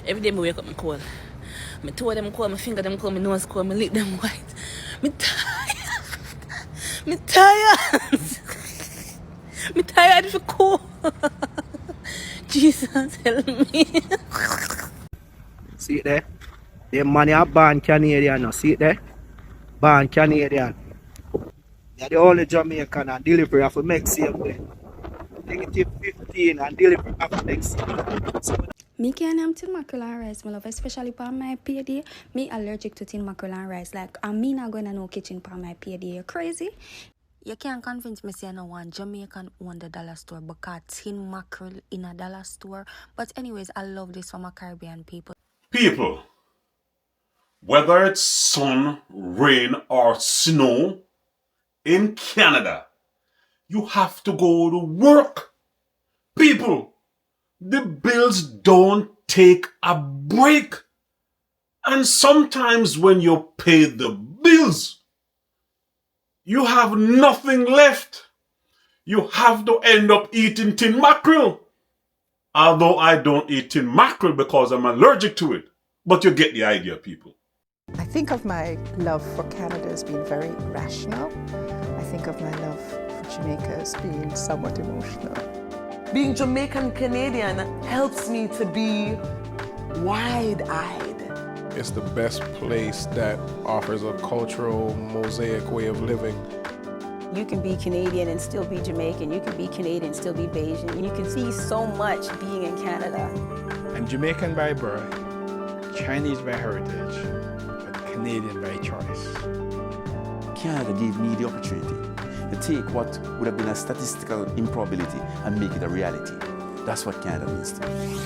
Every day I wake up, I cold. My toe them cold, my finger them cold, my nose cold, my lip them white. Me tired. Me tired. Me tired for cold. Jesus help me. See it there? The money are born Canadian now. See it there? Born Canadian. They're the only Jamaican and delivery of a Mexican way. Negative 15 and delivery of a Mexican. So Me can't have tin mackerel and rice, my love, especially on my payday. Me allergic to tin mackerel and rice. Like, I'm me not going to no kitchen on my payday. You crazy? You can't convince me say I don't want Jamaican own the dollar store because tin mackerel in a dollar store. But anyways, I love this for my Caribbean people. People, whether it's sun, rain, or snow, in Canada, you have to go to work. People, the bills don't take a break. And sometimes when you pay the bills, you have nothing left. You have to end up eating tin mackerel. Although I don't eat tin mackerel because I'm allergic to it. But you get the idea, people. I think of my love for Canada as being very rational. I think of my love for Jamaica as being somewhat emotional. Being Jamaican Canadian helps me to be wide-eyed. It's the best place that offers a cultural mosaic way of living. You can be Canadian and still be Jamaican. You can be Canadian and still be Bajan. You can see so much being in Canada. I'm Jamaican by birth, Chinese by heritage, but Canadian by choice. Canada gave me the opportunity to take what would have been a statistical improbability and make it a reality. That's what Canada means to me.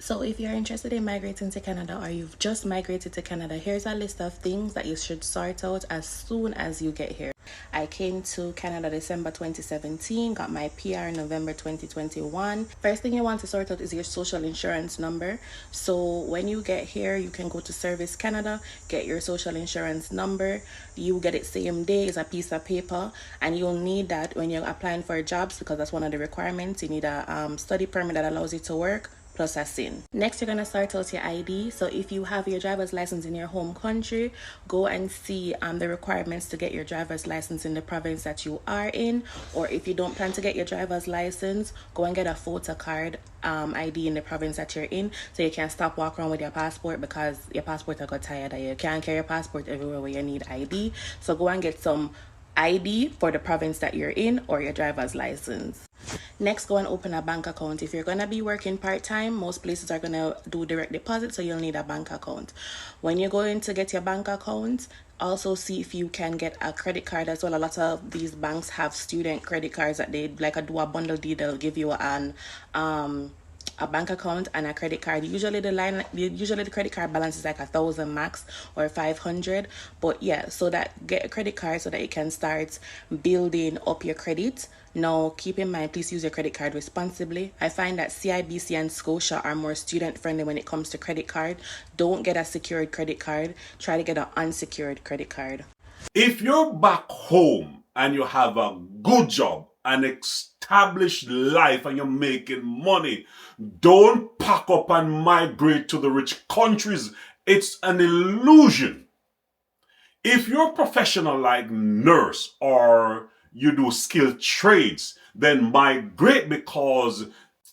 So if you're interested in migrating to Canada or you've just migrated to Canada, here's a list of things that you should sort out as soon as you get here. I came to Canada December 2017, got my PR in November 2021. First thing you want to sort out is your social insurance number. So when you get here, you can go to Service Canada, get your social insurance number. You get it same day. It's a piece of paper, and you'll need that when you're applying for jobs because that's one of the requirements. You need a study permit that allows you to work, plus a SIN. Next, you're going to sort out your ID. So if you have your driver's license in your home country, go and see the requirements to get your driver's license in the province that you are in. Or if you don't plan to get your driver's license, go and get a photo card ID in the province that you're in, so you can stop walking around with your passport because your passport will get tired of you. You can't carry your passport everywhere where you need ID. So go and get some ID for the province that you're in or your driver's license. Next, go and open a bank account. If you're going to be working part-time, most places are going to do direct deposit, so you'll need a bank account. When you're going to get your bank account, also see if you can get a credit card as well. A lot of these banks have student credit cards that they like do a bundle deal. They'll give you a bank account and a credit card. Usually the credit card balance is like 1,000 max or 500. But yeah, so that get a credit card so that you can start building up your credit. Now, keep in mind, please use your credit card responsibly. I find that CIBC and Scotia are more student friendly when it comes to credit card. Don't get a secured credit card. Try to get an unsecured credit card. If you're back home and you have a good job, an established life, and you're making money, don't pack up and migrate to the rich countries. It's an illusion. If you're a professional like nurse or you do skilled trades, then migrate because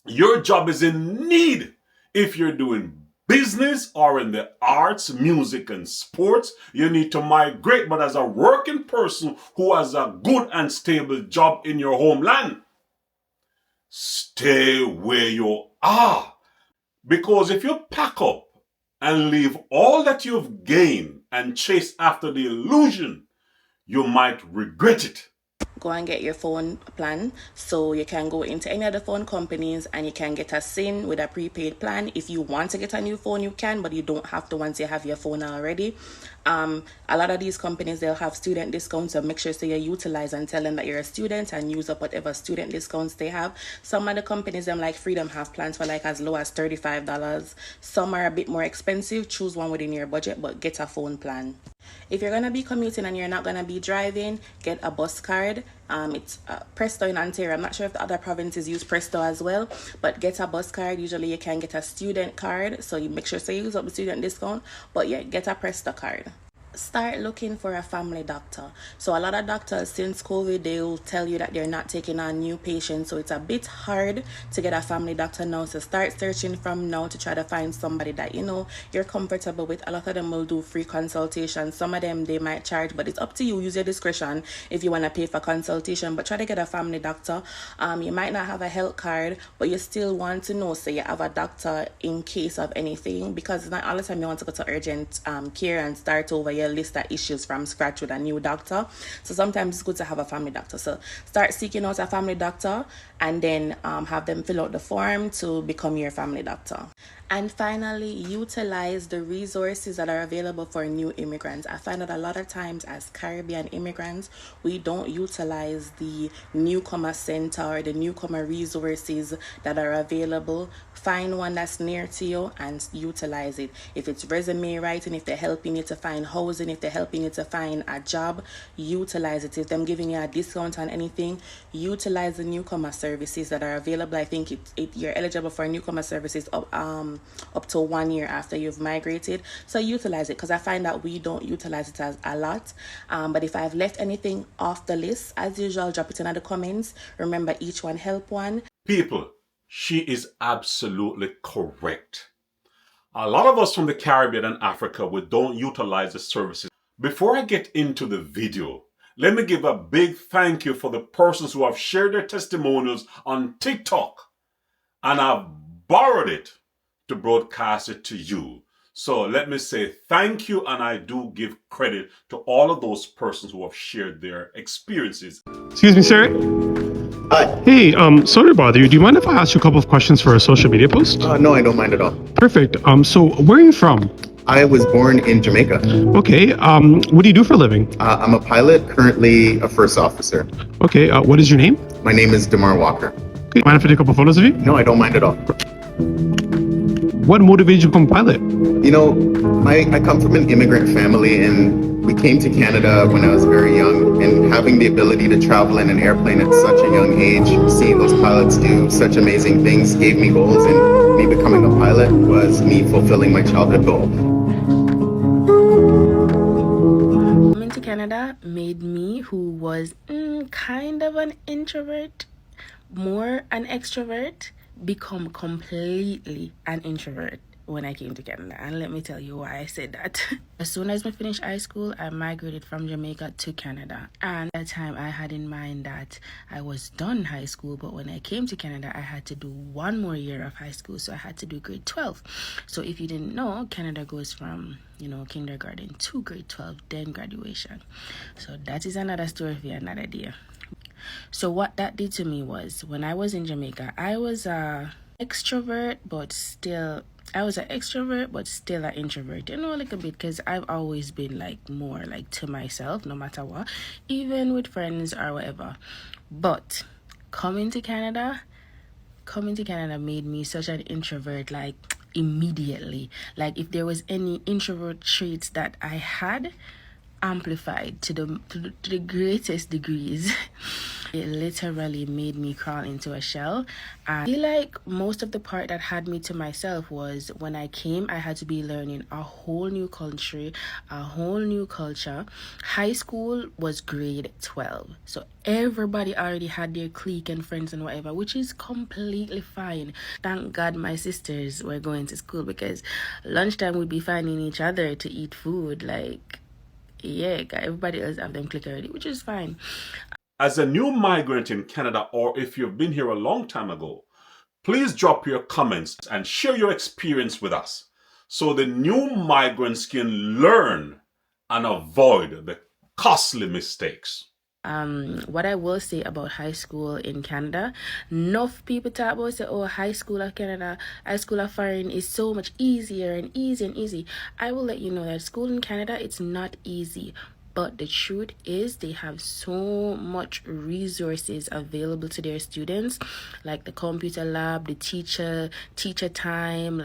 your job is in need. If you're doing business or in the arts, music, and sports, you need to migrate. But as a working person who has a good and stable job in your homeland, stay where you are. Because if you pack up and leave all that you've gained and chase after the illusion, you might regret it. Go and get your phone plan, so you can go into any of the phone companies and you can get a SIM with a prepaid plan. If you want to get a new phone, you can, but you don't have to once you have your phone already. A lot of these companies, they'll have student discounts, so make sure so you utilize and tell them that you're a student and use up whatever student discounts they have. Some of the companies, them like Freedom, have plans for like as low as $35. Some are a bit more expensive. Choose one within your budget, but get a phone plan. If you're gonna be commuting and you're not gonna be driving, get a bus card. It's Presto in Ontario. I'm not sure if the other provinces use Presto as well, but get a bus card. Usually you can get a student card, so you make sure you use up the student discount. But yeah, get a Presto card. Start looking for a family doctor. So a lot of doctors since COVID, they'll tell you that they're not taking on new patients, so it's a bit hard to get a family doctor now. So start searching from now to try to find somebody that you're comfortable with. A lot of them will do free consultations. Some of them they might charge, but it's up to you. Use your discretion if you want to pay for consultation, but try to get a family doctor. You might not have a health card, but you still want to know so you have a doctor in case of anything, because it's not all the time you want to go to urgent care and start over your list of issues from scratch with a new doctor. So sometimes it's good to have a family doctor. So start seeking out a family doctor and then have them fill out the form to become your family doctor. And finally, utilize the resources that are available for new immigrants. I find that a lot of times as Caribbean immigrants, we don't utilize the Newcomer Center or the Newcomer resources that are available. Find one that's near to you and utilize it. If it's resume writing, if they're helping you to find housing, if they're helping you to find a job, utilize it. If them giving you a discount on anything, utilize the Newcomer services that are available. I think you're eligible for Newcomer services up to 1 year after you've migrated. So utilize it, because I find that we don't utilize it as a lot. But if I've left anything off the list, as usual, drop it in the comments. Remember, each one help one. People, she is absolutely correct. A lot of us from the Caribbean and Africa, we don't utilize the services. Before I get into the video, let me give a big thank you for the persons who have shared their testimonials on TikTok and have borrowed it to broadcast it to you. So let me say thank you, and I do give credit to all of those persons who have shared their experiences. Excuse me, sir. Hi. Hey, sorry to bother you. Do you mind if I ask you a couple of questions for a social media post? No, I don't mind at all. Perfect. So where are you from? I was born in Jamaica. Okay. What do you do for a living? I'm a pilot, currently a first officer. Okay. What is your name? My name is Damar Walker. Okay. Mind if I take a couple photos of you? No, I don't mind at all. What motivated you to become a pilot? I come from an immigrant family, and we came to Canada when I was very young, and having the ability to travel in an airplane at such a young age, seeing those pilots do such amazing things gave me goals, and me becoming a pilot was me fulfilling my childhood goal. Coming to Canada made me, who was kind of an introvert, more an extrovert, become completely an introvert when I came to Canada. And let me tell you why I said that. As soon as I finished high school, I migrated from Jamaica to Canada. And at that time, I had in mind that I was done high school, but when I came to Canada, I had to do 1 more year of high school. So I had to do grade 12. So if you didn't know, Canada goes from, kindergarten to grade 12, then graduation. So that is another story for another day. So what that did to me was, when I was in Jamaica, I was an extrovert, but still an introvert, a little bit, because I've always been more to myself, no matter what, even with friends or whatever. But coming to Canada made me such an introvert, immediately. If there was any introvert traits that I had, amplified to the greatest degrees. It literally made me crawl into a shell. I feel like most of the part that had me to myself was when I came, I had to be learning a whole new country, a whole new culture. High school was grade 12, so everybody already had their clique and friends and whatever, which is completely fine. Thank God my sisters were going to school, because lunchtime we'd be finding each other to eat food. Everybody else have them click already, which is fine. As a new migrant in Canada, or if you've been here a long time ago, please drop your comments and share your experience with us so the new migrants can learn and avoid the costly mistakes. What I will say about high school in Canada, enough people talk about high school of Canada, high school of foreign is so much easier and easy. I will let you know that school in Canada, it's not easy. But the truth is, they have so much resources available to their students, like the computer lab, the teacher time,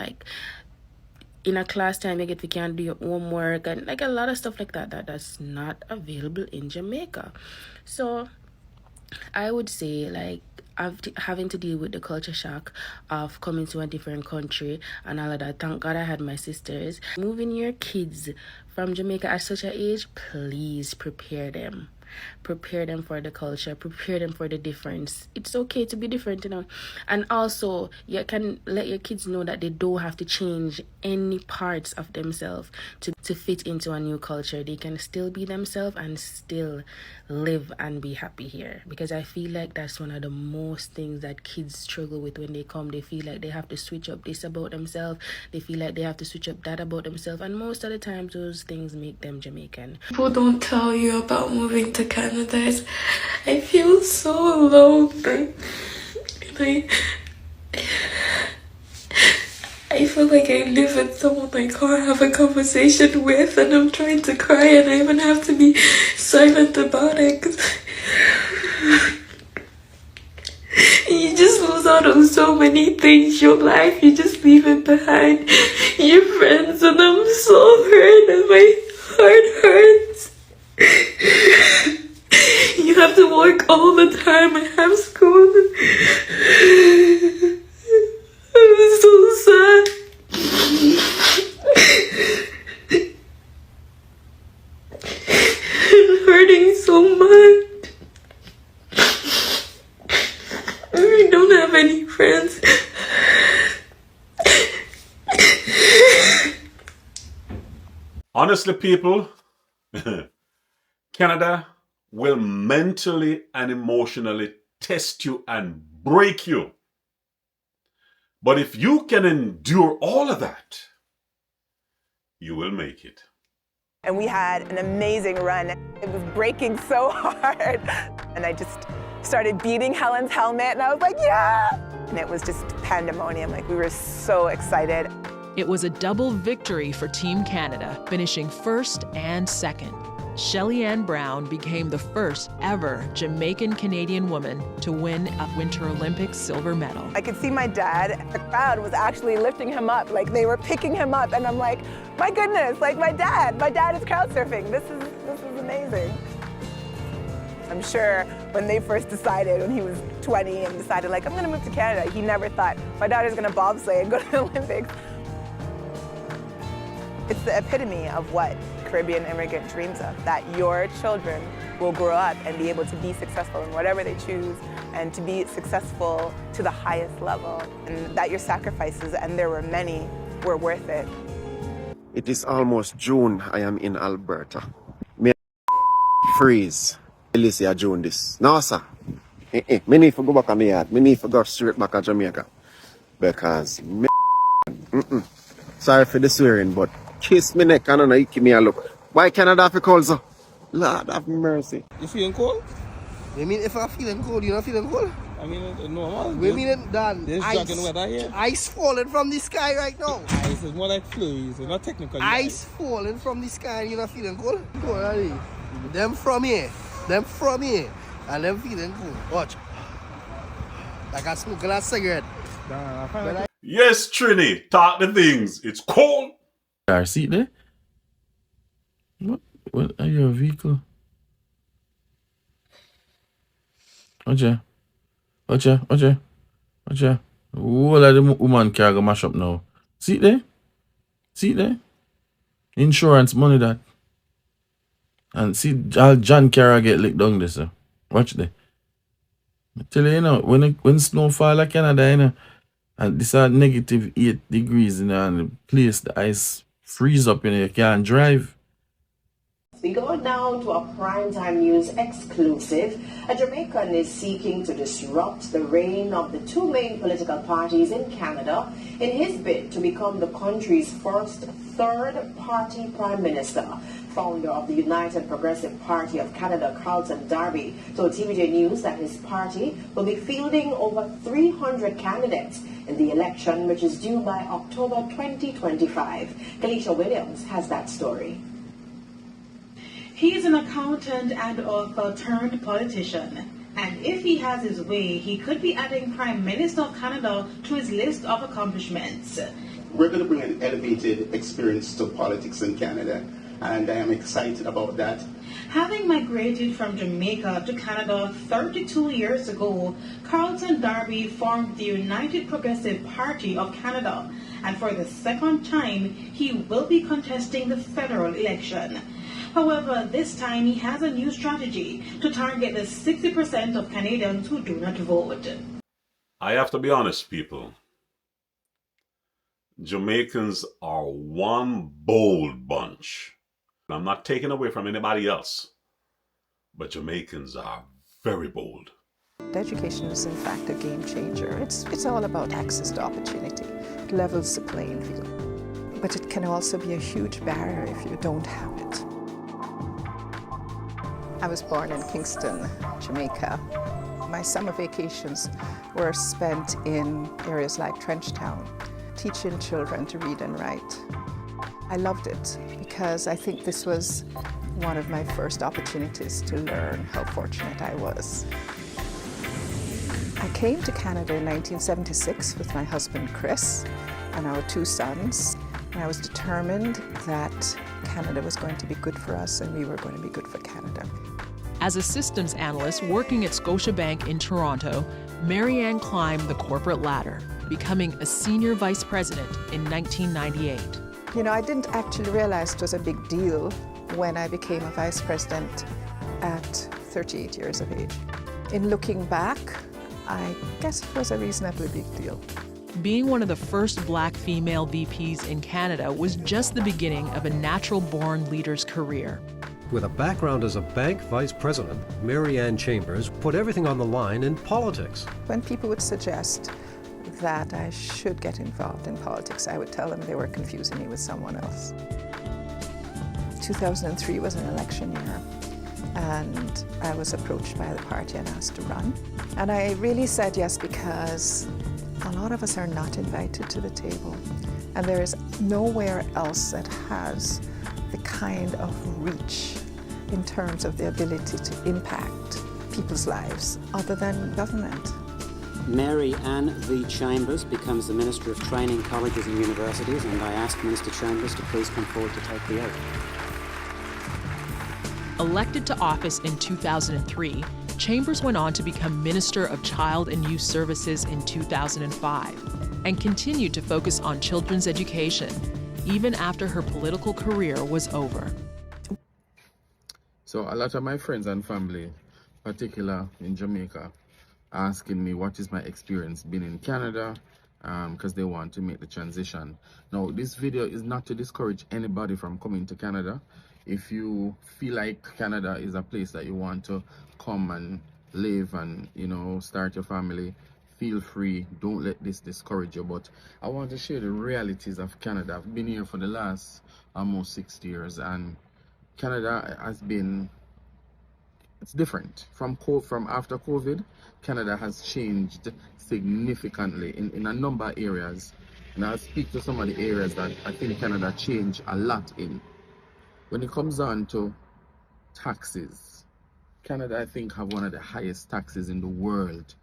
in a class time you get, you can't do your homework, and like a lot of stuff like that's not available in Jamaica. So I would say, like, having to deal with the culture shock of coming to a different country and all of that. Thank God I had my sisters. Moving your kids from Jamaica at such an age, please prepare them. Prepare them for the culture, prepare them for the difference. It's okay to be different, you know. And also, you can let your kids know that they don't have to change any parts of themselves to fit into a new culture. They can still be themselves and still live and be happy here. Because I feel like that's one of the most things that kids struggle with when they come. They feel like they have to switch up this about themselves. They feel like they have to switch up that about themselves. And most of the time, those things make them Jamaican. People don't tell you about moving to Canada. I feel so lonely. And I feel like I live with someone I can't have a conversation with, and I'm trying to cry and I even have to be silent about it. 'Cause you just lose out on so many things. Your life, you just leave it behind. Your friends, and I'm so hurt and my heart hurts. You have to work all the time. I have school. I'm so sad. I'm hurting so much. I don't have any friends. Honestly, people, Canada will mentally and emotionally test you and break you. But if you can endure all of that, you will make it. And we had an amazing run. It was breaking so hard. And I just started beating Helen's helmet, and I was like, yeah! And it was just pandemonium. Like, we were so excited. It was a double victory for Team Canada, finishing first and second. Shelly Ann Brown became the first ever Jamaican-Canadian woman to win a Winter Olympics silver medal. I could see my dad. The crowd was actually lifting him up, like they were picking him up, and I'm like, my goodness, like my dad is crowd surfing. This is amazing. I'm sure when they first decided, when he was 20 and decided, like, I'm gonna move to Canada, he never thought my daughter's gonna bobsleigh and go to the Olympics. It's the epitome of what Caribbean immigrant dreams of, that your children will grow up and be able to be successful in whatever they choose and to be successful to the highest level, and that your sacrifices, and there were many, were worth it. It is almost June. I am in Alberta. Me freeze. Alicia June this. No, sir. Me need to go back to my yard. Me need to go straight back to Jamaica. Because me sorry for the swearing, but kiss me neck and you give me a look. Why Canada have to cold, so? Lord have mercy. You feeling cold? You mean if I'm feeling cold, you're not feeling cold? I mean, normal. We mean it done. There's jogging weather here. Ice falling from the sky right now. Ice is more like fluids, it's not technical. Ice falling from the sky and you're not feeling cold? Cold, are they? Them from here, and them feeling cold. Watch. Like I smoke a cigarette. Yes, Trini, talk the things. It's cold. Car seat there? What are your vehicle? Watcha. All of the woman car go mash up now. See there? Insurance money that. And see all John Cara get licked down there, sir. Watch there. I tell you, you know, when snow fall like Canada, you know, and this are negative 8 degrees, you know, and the place, the ice freeze up, you know, you can't drive. We go now to a primetime news exclusive. A Jamaican is seeking to disrupt the reign of the two main political parties in Canada in his bid to become the country's first third-party prime minister. Founder of the United Progressive Party of Canada, Carlton Darby, told TVJ News that his party will be fielding over 300 candidates in the election, which is due by October 2025. Kalisha Williams has that story. He is an accountant and author turned politician. And if he has his way, he could be adding Prime Minister of Canada to his list of accomplishments. we're going to bring an elevated experience to politics in Canada, and I am excited about that. Having migrated from Jamaica to Canada 32 years ago, Carlton Darby formed the United Progressive Party of Canada, and for the second time, he will be contesting the federal election. However, this time he has a new strategy to target the 60% of Canadians who do not vote. I have to be honest, people. Jamaicans are one bold bunch. I'm not taking away from anybody else, but Jamaicans are very bold. Education is in fact a game changer. It's all about access to opportunity. It levels the playing field. But it can also be a huge barrier if you don't have it. I was born in Kingston, Jamaica. My summer vacations were spent in areas like Trenchtown, teaching children to read and write. I loved it because I think this was one of my first opportunities to learn how fortunate I was. I came to Canada in 1976 with my husband Chris and our 2 sons, and I was determined that Canada was going to be good for us and we were going to be good for Canada. As a systems analyst working at Scotiabank in Toronto, Marianne climbed the corporate ladder, becoming a senior vice president in 1998. You know, I didn't actually realize it was a big deal when I became a vice president at 38 years of age. In looking back, I guess it was a reasonably big deal. Being one of the first Black female VPs in Canada was just the beginning of a natural-born leader's career. With a background as a bank vice president, Marianne Chambers put everything on the line in politics. When people would suggest that I should get involved in politics, I would tell them they were confusing me with someone else. 2003 was an election year, and I was approached by the party and asked to run. And I really said yes because a lot of us are not invited to the table, and there is nowhere else that has the kind of reach in terms of the ability to impact people's lives other than government. Mary Ann V. Chambers becomes the Minister of Training, Colleges and Universities, and I ask Minister Chambers to please come forward to take the oath. Elected to office in 2003, Chambers went on to become Minister of Child and Youth Services in 2005 and continued to focus on children's education, even after her political career was over. So a lot of my friends and family, particular in Jamaica, asking me what is my experience being in Canada, because they want to make the transition. Now, this video is not to discourage anybody from coming to Canada. If you feel like Canada is a place that you want to come and live and, you know, start your family, feel free. Don't let this discourage you. But I want to share the realities of Canada. I've been here for the last almost 60 years, and Canada has been, it's different. From after COVID, Canada has changed significantly in a number of areas. And I'll speak to some of the areas that I think Canada changed a lot in. When it comes on to taxes, Canada, I think, have one of the highest taxes in the world.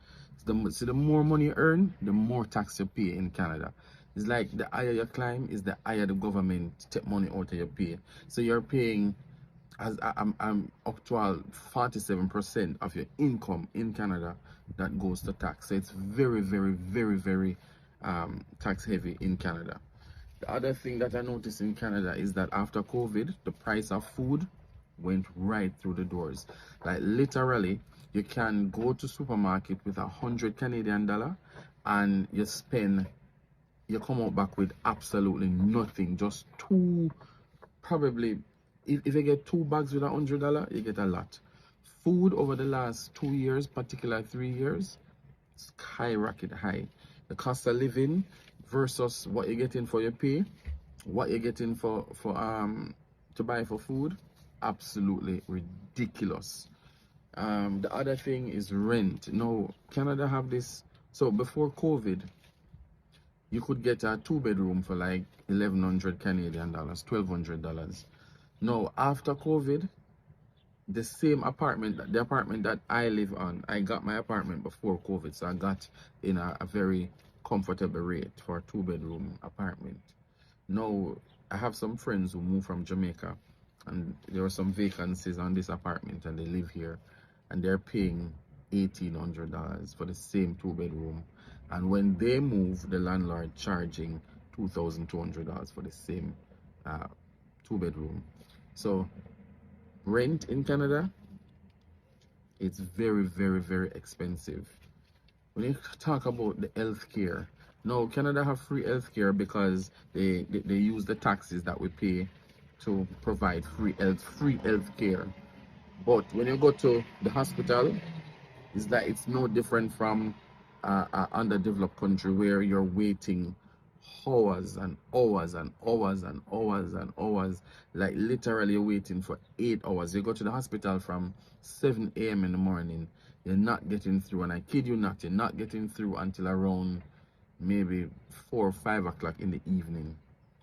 So the more money you earn, the more tax you pay in Canada. It's like the higher you climb, is the higher the government take money out of your pay. So you're paying, as I'm up to 47% of your income in Canada that goes to tax. So it's very, very, very, very tax heavy in Canada. The other thing that I noticed in Canada is that after COVID, the price of food went right through the doors. Like literally, you can go to supermarket with 100 Canadian dollar and you come out back with absolutely nothing. Just two, probably, if you get 2 bags with $100, you get a lot. Food over the last 2 years, particularly 3 years, skyrocket high. The cost of living versus what you're getting for your pay, what you're getting for to buy for food, absolutely ridiculous. The other thing is rent. Now, Canada have this. So before COVID, you could get a 2-bedroom for like 1,100 Canadian dollars, $1,200. Now, after COVID, the same apartment, the apartment that I live on, I got my apartment before COVID, so I got in a very comfortable rate for a 2-bedroom apartment. Now, I have some friends who moved from Jamaica, and there are some vacancies on this apartment, and they live here, and they're paying $1,800 for the same 2-bedroom. And when they move, the landlord charging $2,200 for the same 2-bedroom. So rent in Canada, it's very, very, very expensive. When you talk about the healthcare, now Canada have free healthcare because they use the taxes that we pay to provide free healthcare. But when you go to the hospital, it's no different from an underdeveloped country where you're waiting hours and hours and hours and hours and hours, like literally waiting for 8 hours. You go to the hospital from 7 a.m. in the morning, you're not getting through, and I kid you not, you're not getting through until around maybe 4 or 5 o'clock in the evening.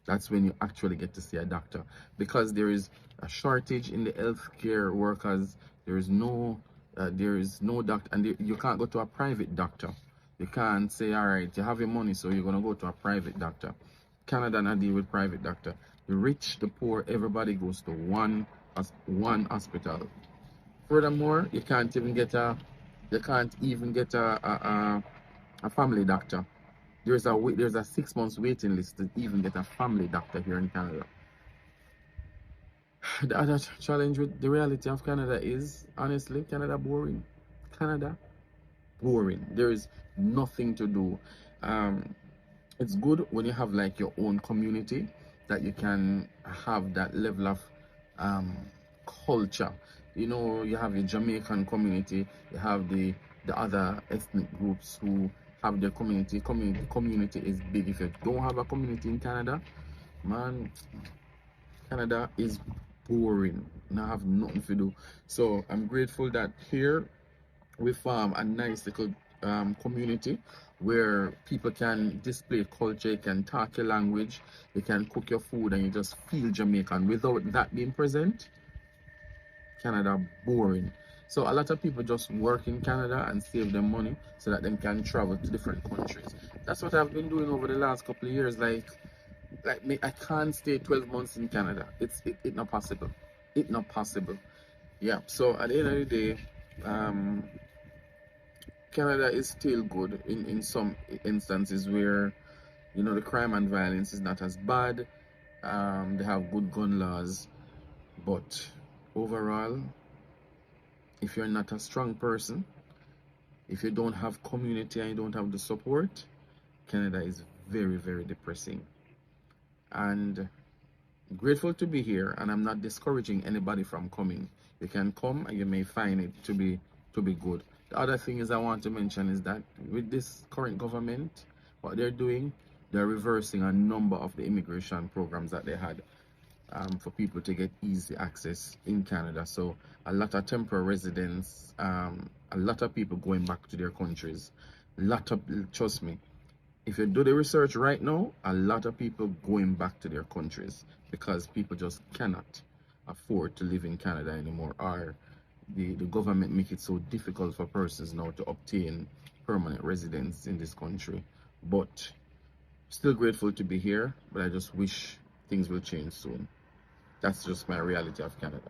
That's when you actually get to see a doctor, because there is a shortage in the healthcare workers. There is no doctor, and you can't go to a private doctor. You can't say, all right, you have your money, so you're gonna go to a private doctor. Canada not deal with private doctor. The rich, the poor, everybody goes to one hospital. Furthermore, you can't even get a family doctor. There's a 6 months waiting list to even get a family doctor here in Canada. The other challenge with the reality of Canada is, honestly, Canada boring. Canada boring. There is nothing to do. It's good when you have like your own community, that you can have that level of culture. You know, you have your Jamaican community, you have the other ethnic groups who have their community. Community is big. If you don't have a community in Canada, man, Canada is boring. Now have nothing to do. So I'm grateful that here we form a nice little community where people can display culture, you can talk your language, you can cook your food, and you just feel Jamaican. Without that being present, Canada boring. So a lot of people just work in Canada and save them money so that they can travel to different countries. That's what I've been doing over the last couple of years. Like me, I can't stay 12 months in Canada. It's not possible. It's not possible. Yeah. So at the end of the day, Canada is still good in some instances where, you know, the crime and violence is not as bad. They have good gun laws, but overall, if you're not a strong person, if you don't have community and you don't have the support, Canada is very, very depressing. And grateful to be here, and I'm not discouraging anybody from coming. You can come and you may find it to be good. The other thing is I want to mention is that with this current government, what they're doing, they're reversing a number of the immigration programs that they had for people to get easy access in Canada. So a lot of temporary residents, a lot of people going back to their countries. Trust me, if you do the research right now, a lot of people going back to their countries because people just cannot afford to live in Canada anymore, or the government make it so difficult for persons now to obtain permanent residence in this country. But still grateful to be here, but I just wish things will change soon. That's just my reality of Canada.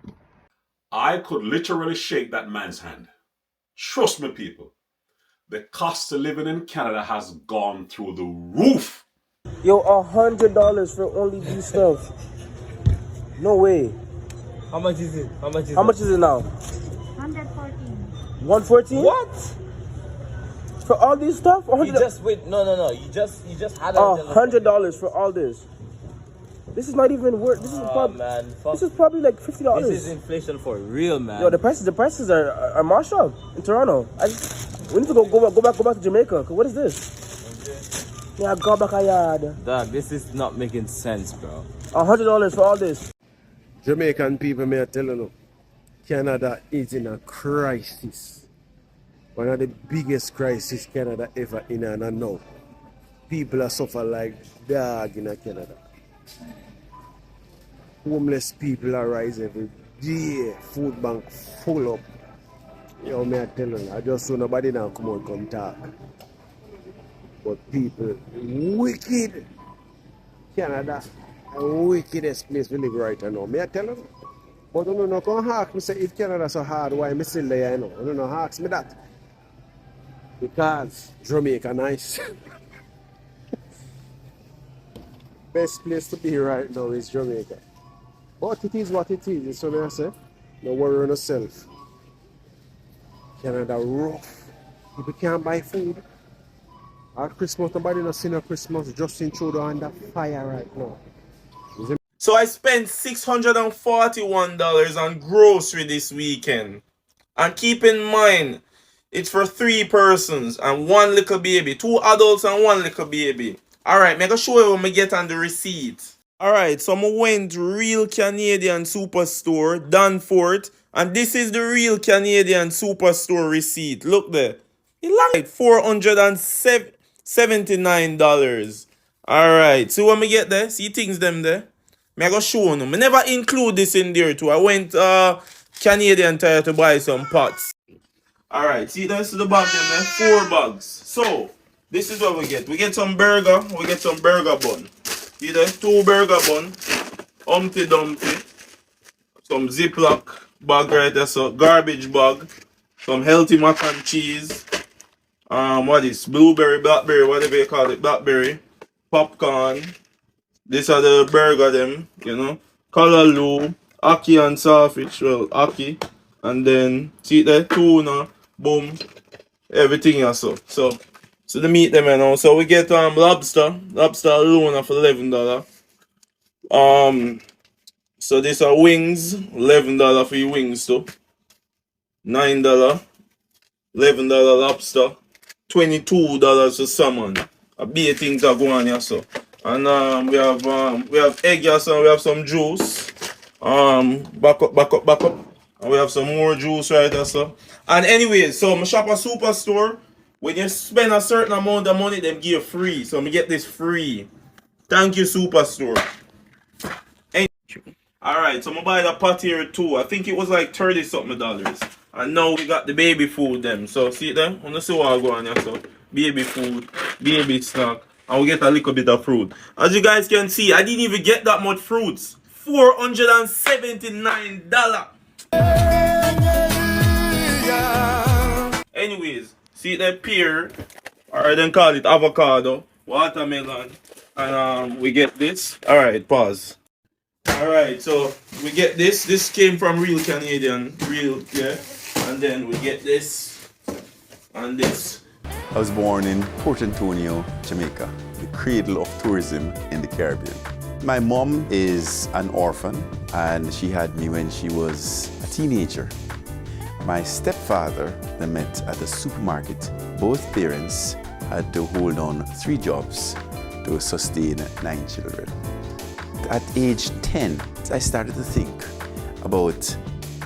I could literally shake that man's hand. Trust me, people. The cost of living in Canada has gone through the roof. Yo, $100 for only these stuff. No way. How much is it? How much is it now? 114. 114? What? For all these stuff? You just wait. No. You just had $100 for all this. This is not even worth. This is this is probably like $50. This is inflation for real, man. Yo, the prices are mashed up in Toronto. We need to go back to Jamaica. What is this? Yeah, go back a yard. Dog, this is not making sense, bro. $100 for all this. Jamaican people, may I tell you, Canada is in a crisis. One of the biggest crises Canada ever in and I know. People are suffering like dog in Canada. Homeless people arise every day. Food bank full up. Yo, may I tell you, I just saw nobody now come on, come talk. But people, wicked. Canada, the wickedest place we live right now. May I tell you? But you know, come ask me say if Canada so hard, why me still there, you know? You know, ask me that. Because Jamaica nice. Best place to be right now is Jamaica. But it is what it is, so may I say. No worry on yourself. Canada rough. People can't buy food. At Christmas, nobody not seen a Christmas. Justin Trudeau under fire right now. So I spent $641 on grocery this weekend. And keep in mind, it's for 3 persons and 1 little baby. 2 adults and 1 little baby. Alright, I'm going to show you what I get on the receipt. Alright, so I went Real Canadian Superstore, Danforth. And this is the Real Canadian Superstore receipt. Look there. It like $479. Alright, see what I get there? See things them there? I go show them. I never include this in there too. I went Canadian Tire to buy some pots. Alright, see this is the bag them there? 4 bags. So, this is what we get. We get some burger. We get some burger bun. See there? 2 burger bun. Humpty Dumpty. Some Ziploc bag right there. So, garbage bag. Some healthy mac and cheese. What is blueberry, blackberry, whatever you call it, blackberry. Popcorn. These are the burger them, you know. Callaloo, ackee and saltfish, well, ackee. And then, see there, tuna, boom, everything here, so the meat them, you know. So we get lobster alone for $11. So these are wings, $11 for your wings too. $9, $11 lobster, $22 for salmon. A big things are going on here, so. And we have egg here, so we have some juice. Back up. And we have some more juice right there, so. And anyway, so I shop a superstore. When you spend a certain amount of money, them give free. So I get this free. Thank you, superstore. Alright, so I'm gonna buy the pot here too. I think it was like $30-something. And now we got the baby food them. So see it there? Wanna see what I go on here, so. Baby food, baby snack. And we get a little bit of fruit. As you guys can see, I didn't even get that much fruits. $479. Anyways, see that pear, or I then call it avocado, watermelon, and we get this. Alright, pause. Alright, so we get this. This came from Real Canadian, yeah. And then we get this, and this. I was born in Port Antonio, Jamaica, the cradle of tourism in the Caribbean. My mom is an orphan, and she had me when she was a teenager. My stepfather, they met at a supermarket. Both parents had to hold on 3 jobs to sustain 9 children. At age 10, I started to think about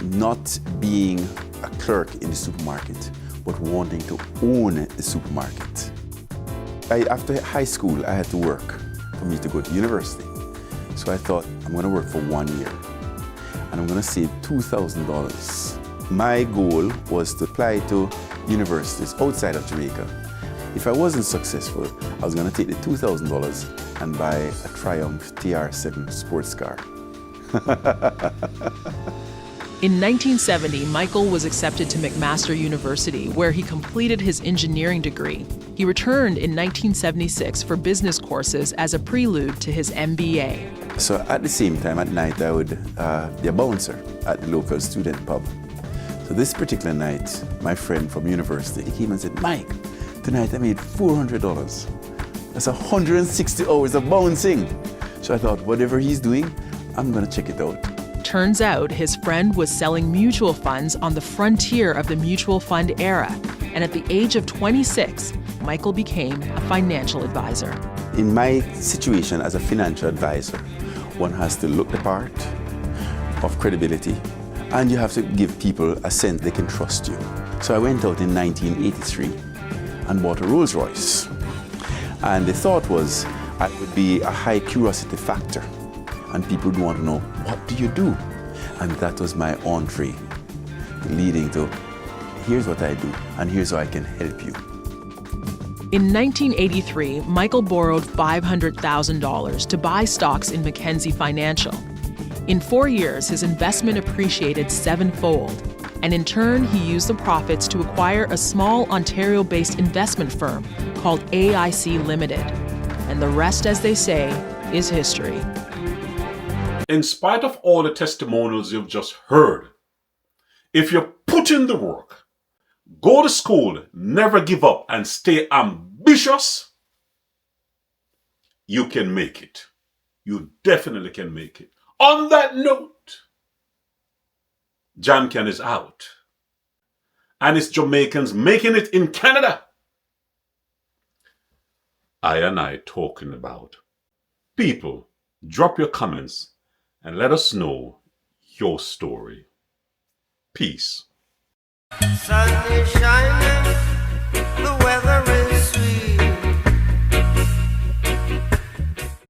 not being a clerk in the supermarket, but wanting to own the supermarket. After high school, I had to work for me to go to university. So I thought, I'm gonna work for 1 year, and I'm gonna save $2,000. My goal was to apply to universities outside of Jamaica. If I wasn't successful, I was gonna take the $2,000 and buy a Triumph TR7 sports car. In 1970, Michael was accepted to McMaster University, where he completed his engineering degree. He returned in 1976 for business courses as a prelude to his MBA. So at the same time, at night, I would be a bouncer at the local student pub. So this particular night, my friend from university, he came and said, Mike, tonight I made $400. That's 160 hours of bouncing. So I thought, whatever he's doing, I'm gonna check it out. Turns out his friend was selling mutual funds on the frontier of the mutual fund era. And at the age of 26, Michael became a financial advisor. In my situation as a financial advisor, one has to look the part of credibility, and you have to give people a sense they can trust you. So I went out in 1983 and bought a Rolls Royce. And the thought was I would be a high curiosity factor, and people would want to know, what do you do? And that was my entree, leading to, here's what I do, and here's how I can help you. In 1983, Michael borrowed $500,000 to buy stocks in Mackenzie Financial. In 4 years, his investment appreciated sevenfold, and in turn, he used the profits to acquire a small Ontario-based investment firm called AIC Limited. And the rest, as they say, is history. In spite of all the testimonials you've just heard, if you put in the work, go to school, never give up, and stay ambitious, you can make it. You definitely can make it. On that note, Jamaican is out. And it's Jamaicans making it in Canada. I talking about. People, drop your comments and let us know your story. Peace. Sun is shining, the weather is sweet.